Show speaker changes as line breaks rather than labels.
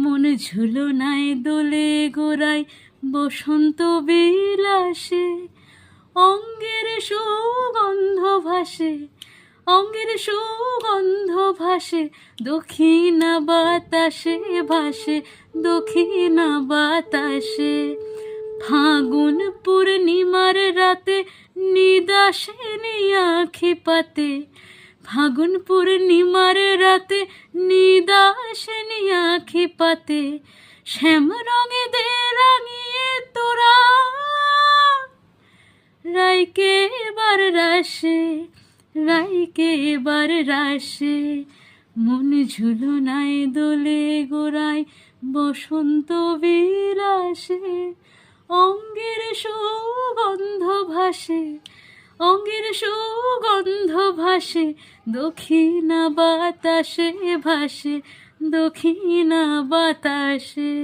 মন ঝুলনায় দোলে গোড়ায় বসন্ত বিলাসে, অঙ্গের সুগন্ধ ভাসে, অঙ্গের সুগন্ধ ভাসে, দক্ষিণা বাতাসে ভাসে, দক্ষিণা বাতাসে। ফাগুন পূর্ণিমার রাতে নিদাসিনী আঁখি পাতে, ফাগুন পূর্ণিমার রাতে নিদাসিনী আঁখি পাতে, শ্যাম রঙে দে রাঙিয়ে তোরা রাইকে এবার রাসে, রাইকে এবার রাসে। মন ঝুলনায় দোলে গোড়ায় বসন্ত বিলাসে, অঙ্গের সুগন্ধ ভাসে, অঙ্গের সুগন্ধ ভাসে, দক্ষিণা বাতাসে ভাসে, দক্ষিণা বাতাসে।